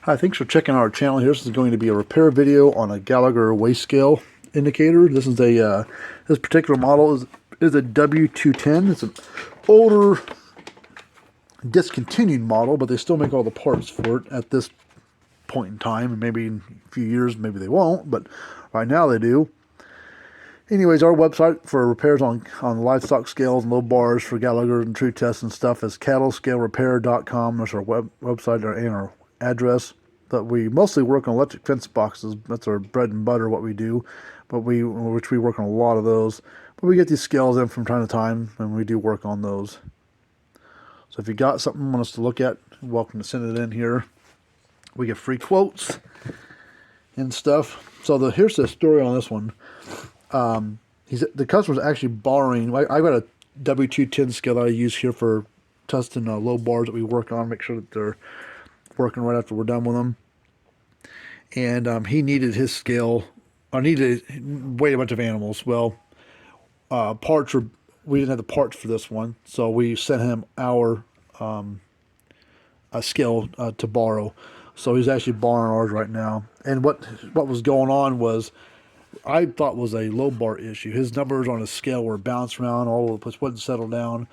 Hi, thanks for checking out our channel here. This is going to be a repair video on a Gallagher waste scale indicator. This is a this particular model is a W210. It's an older discontinued model, but they still make all the parts for it at this point in time. And maybe in a few years, maybe they won't, but right now they do. Anyways, our website for repairs on livestock scales and low bars for Gallagher and true tests and stuff is cattlescalerepair.com. That's our website and our address. But we mostly work on electric fence boxes. That's our bread and butter, what we do. But which we work on a lot of those. But we get these scales in from time to time, and we do work on those. So if you got something you want us to look at, you're welcome to send it in here. We get free quotes and stuff. So here's the story on this one. The customer's actually borrowing. I got a W210 scale that I use here for testing low bars that we work on, make sure that they're working right after we're done with them. And he needed his scale. I needed to weigh a bunch of animals. Well, parts were, we didn't have the parts for this one, so we sent him our a scale to borrow. So he's actually borrowing ours right now. And what was going on was, I thought was a low bar issue. His numbers on his scale were bounced around all over the place, wouldn't settle down.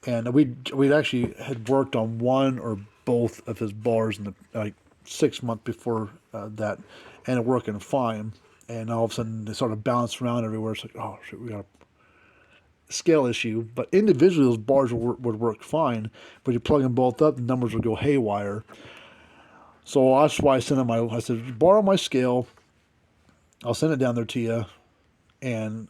And we'd actually had worked on one or both of his bars in the 6 months before that, and it working fine. And all of a sudden they started bouncing around everywhere. It's like, oh shit, we got a scale issue. But individually those bars would work fine, but you plug them both up, the numbers would go haywire. So that's why I sent him I said, borrow my scale. I'll send it down there to you. And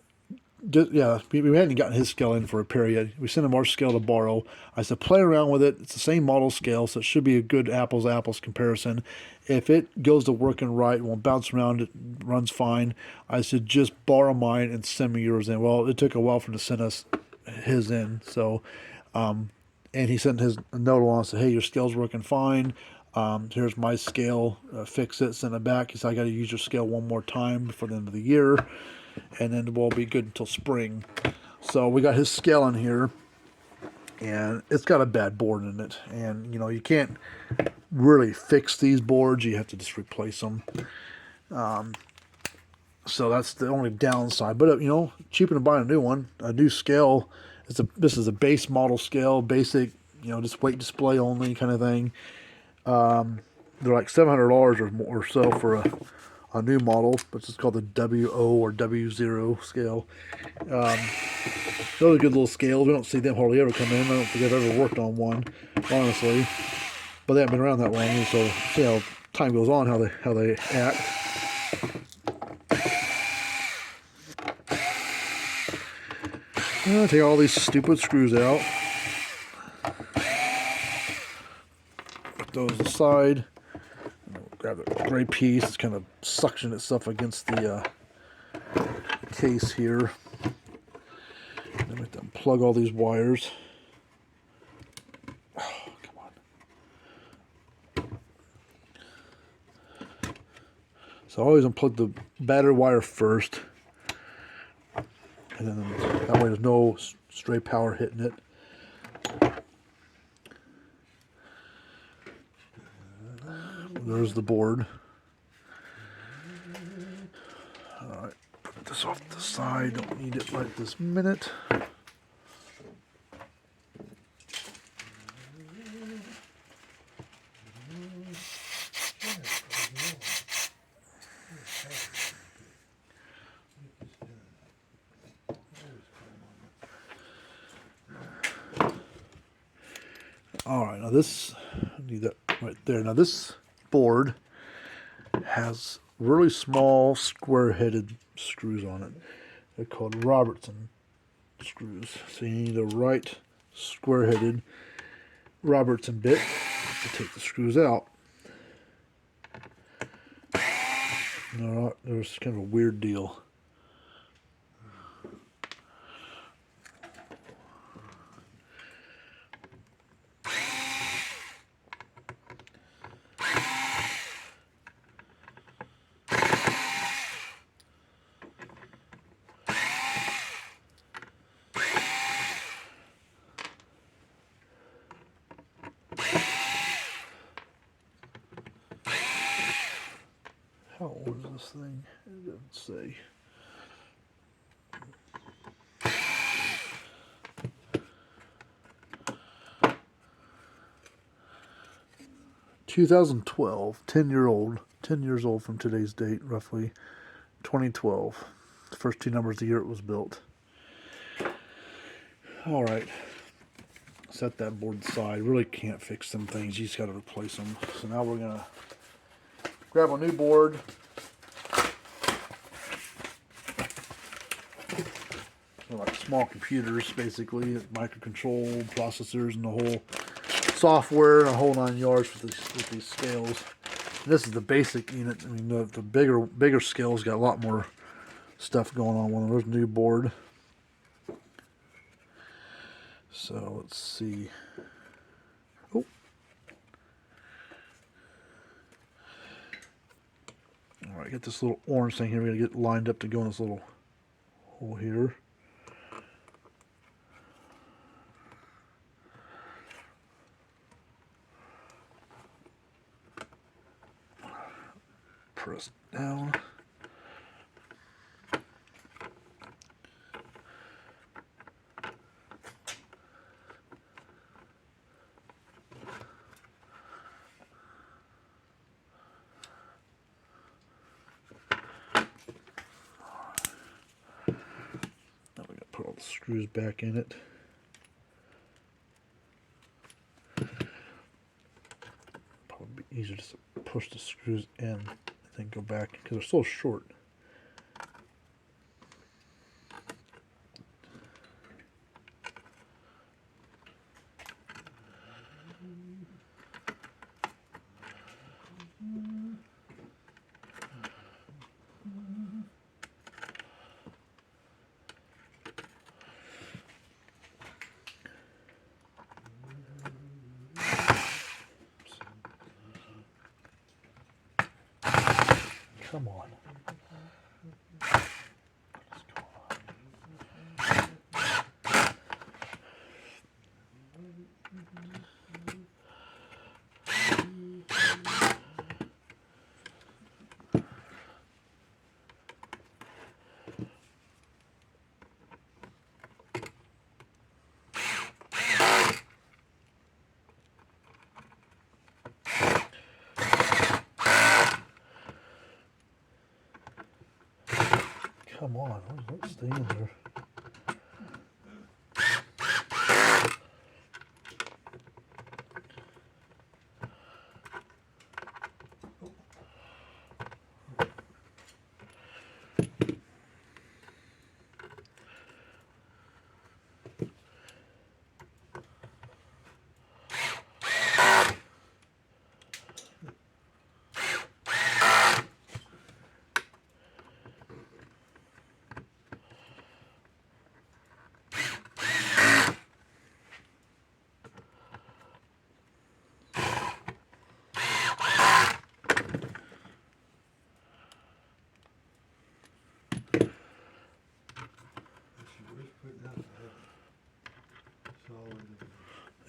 just, yeah, we hadn't gotten his scale in for repair yet. We sent him our scale to borrow. I said, play around with it. It's the same model scale, so it should be a good apples-to-apples comparison. If it goes to working right, it won't bounce around, it runs fine. I said, just borrow mine and send me yours in. Well, it took a while for him to send us his in. So, and he sent his note along and said, hey, your scale's working fine. Here's my scale, fix it, send it back. He said, I got to use your scale one more time before the end of the year, and then we'll be good until spring. So we got his scale in here, and it's got a bad board in it. And, you know, you can't really fix these boards. You have to just replace them. So that's the only downside. But, you know, cheaper than buying a new one. A new scale, this is a base model scale, basic, you know, just weight display only kind of thing. They're like $700 or more or so for a new model, which is called the W0 or W0 scale. Those are good little scales. We don't see them hardly ever come in. I don't think I've ever worked on one, honestly. But they haven't been around that long, so see how time goes on, how they act. Take all these stupid screws out. Put those aside. Grab the gray piece. It's kind of suctioning itself against the case here. Then we have to unplug all these wires. Oh, come on. So I always unplug the battery wire first. And then that way there's no stray power hitting it. There's the board. Alright, put this off to the side. Don't need it right this minute. Alright, now this, I need that right there. Now this board has really small square-headed screws on it. They're called Robertson screws. So you need a right square-headed Robertson bit to take the screws out. No, there's kind of a weird deal. How old is this thing? It doesn't say. "2012, 10-year-old, 10 years old from today's date, roughly. 2012. The first two numbers of the year it was built. All right. Set that board aside. Really can't fix them things. You just got to replace them. So now we're going to grab a new board. They're like small computers, basically, microcontrol processors and the whole software and a whole 9 yards with these scales. And this is the basic unit. I mean, the bigger scales got a lot more stuff going on with them. There's a new board. So let's see. Oh. All right, get this little orange thing here. We're going to get lined up to go in this little hole here. Press down. Now we got to put all the screws back in it. Probably be easier just to push the screws in and then go back because they're so short. Come on. Come on, let's stay in there.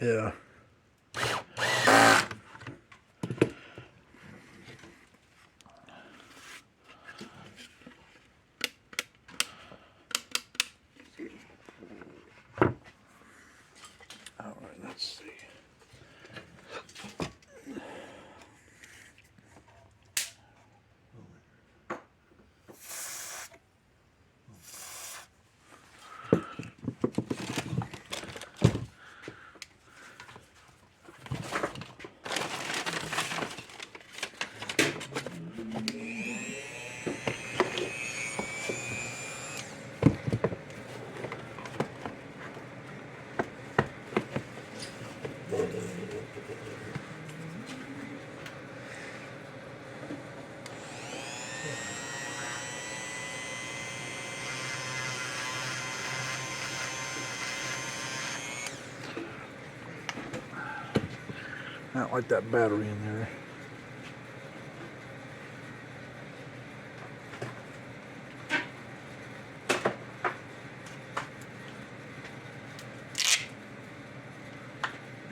Yeah. All right, let's see. I don't like that battery in there.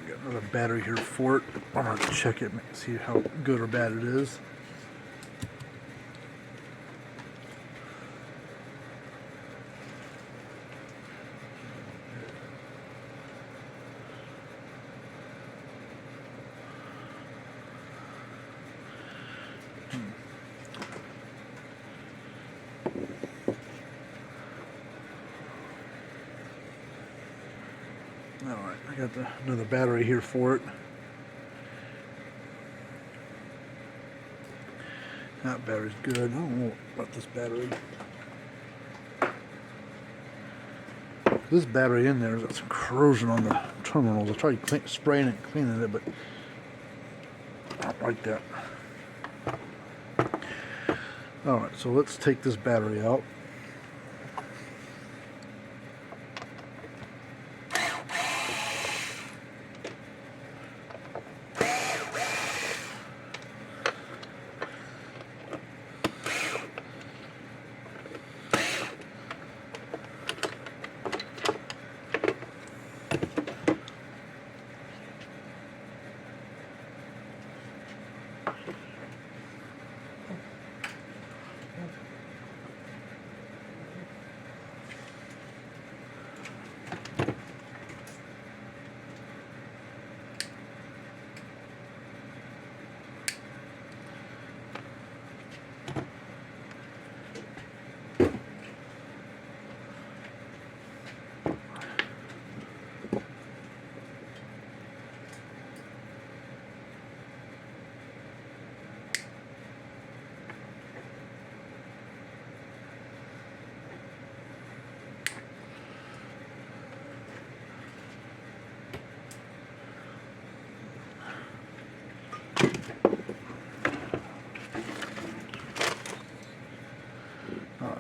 Got another battery here for it. I'm going to check it and see how good or bad it is. Alright, I got another battery here for it. That battery's good. I don't know about this battery. This battery in there has got some corrosion on the terminals. I tried spraying it and cleaning it, but I don't like that. Alright, so let's take this battery out.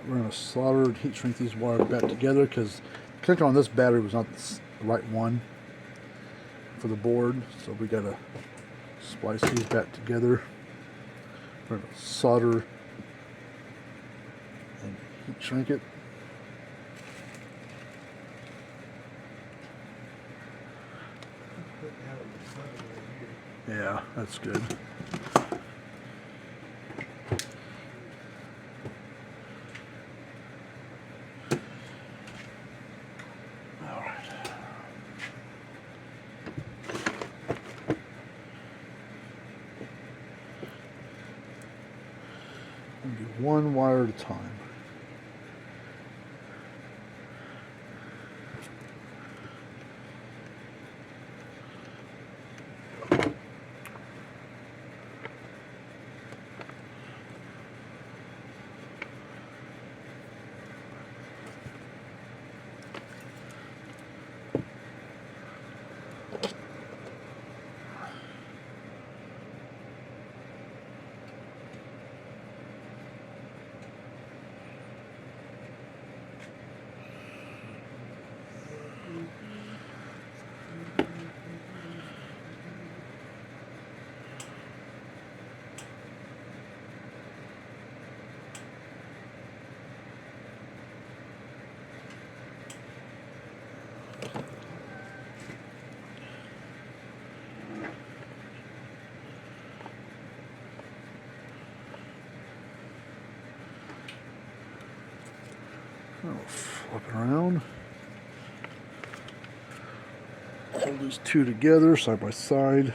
We're going to solder and heat shrink these wires back together because clicking on this battery was not the right one for the board, so we got to splice these back together. We're going to solder and heat shrink it. Yeah, that's good. Do one wire at a time. I'll flip it around. Hold these two together side by side.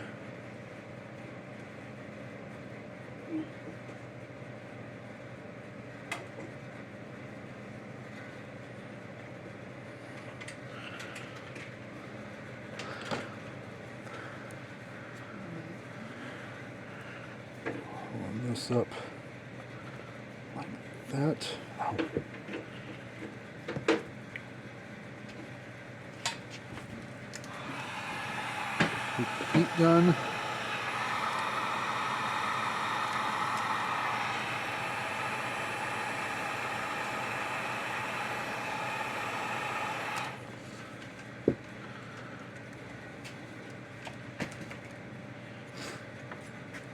Hold this up like that. Ow. Heat gun.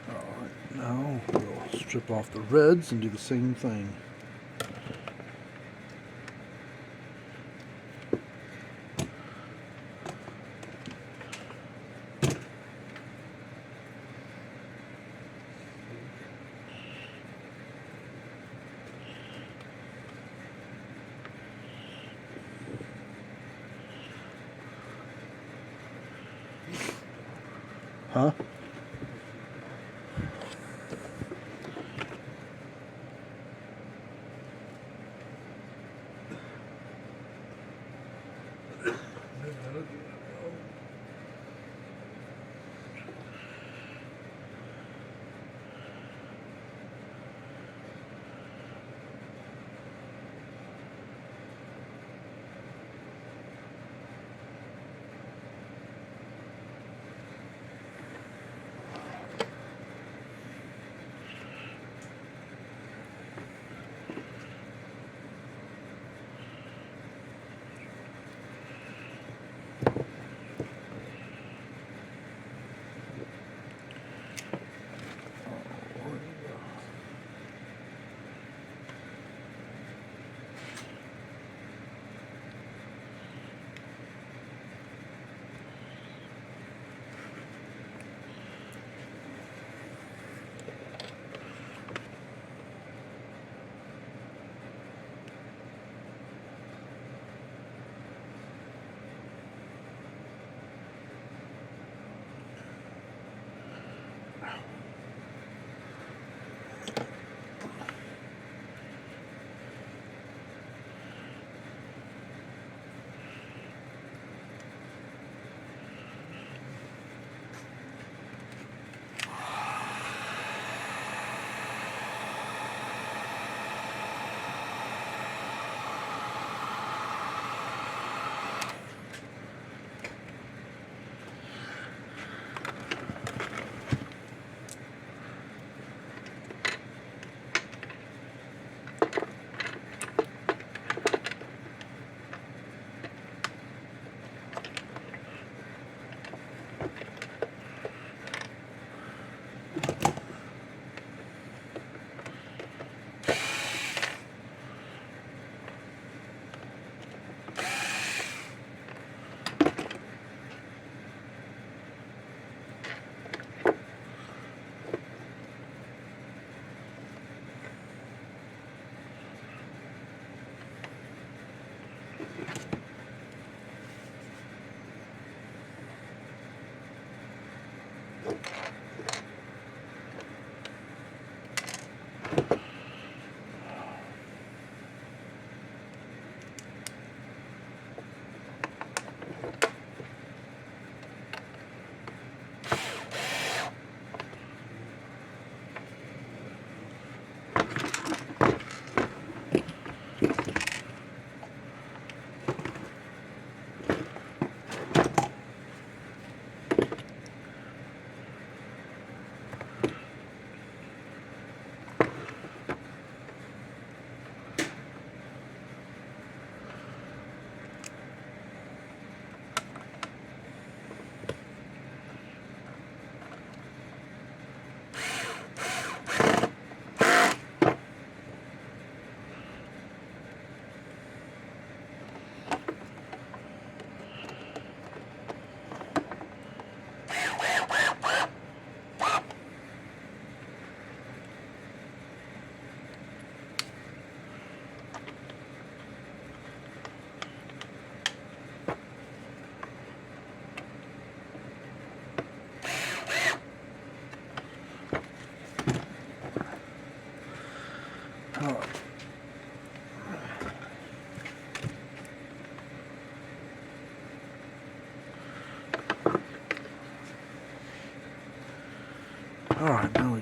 Alright, now we'll strip off the reds and do the same thing. Huh?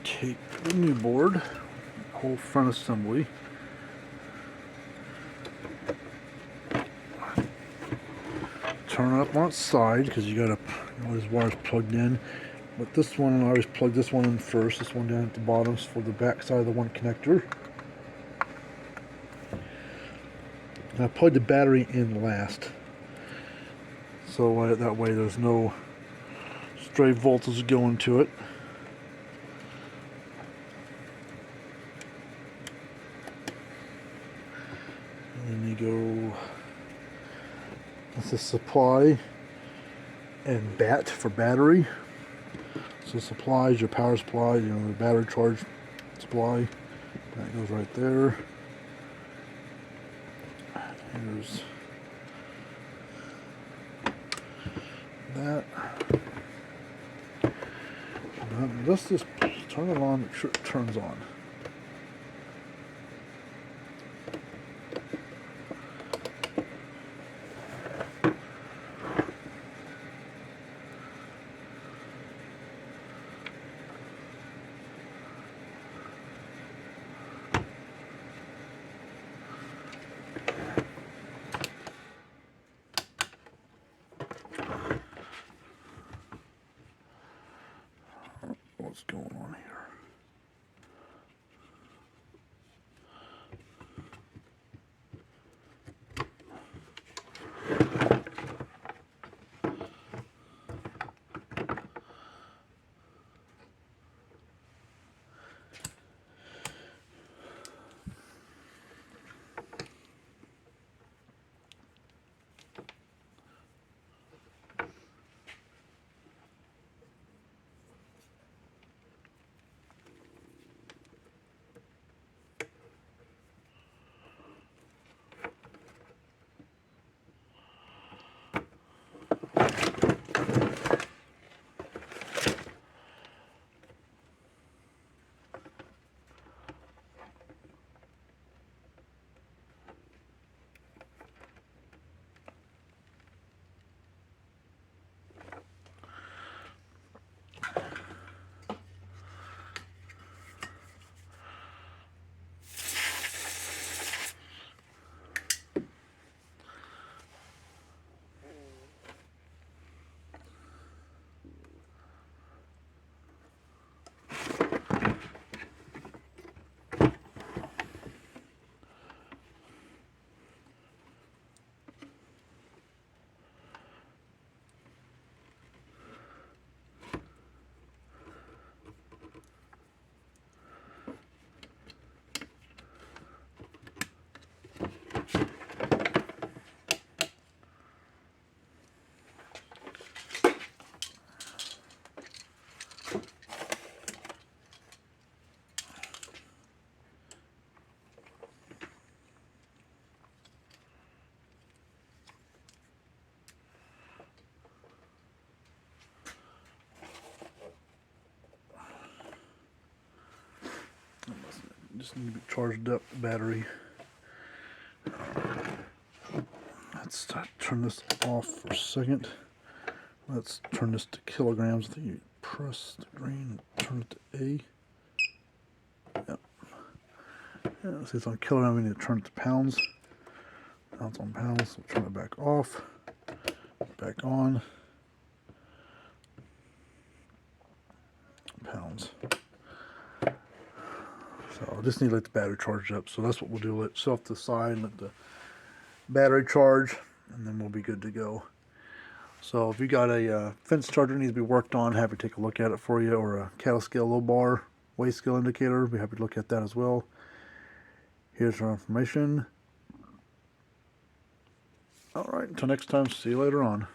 take the new board, whole front assembly, turn it up on its side because you got this wire's plugged in. But this one, I always plug this one in first. This one down at the bottom is for the back side of the one connector. And I plug the battery in last, so that way there's no stray voltage going to it. And then you go, this is supply and bat for battery. So supply is your power supply, the battery charge supply. That goes right there. Here's that. Let's just turn it on, make sure it turns on. What's going on here? Just need to be charged up battery. Let's turn this off for a second. Let's turn this to kilograms. I think you press the green and turn it to A. Yep. Yeah, see, it's on kilogram. We need to turn it to pounds. Now it's on pounds. So we'll turn it back off. Back on. Pounds. So I just need to let the battery charge up. So that's what we'll do. Let it sit off to the side and let the battery charge, and then we'll be good to go. So if you got a fence charger that needs to be worked on, happy to take a look at it for you, or a cattle scale low bar weight scale indicator, be happy to look at that as well. Here's our information. All right, until next time, see you later on.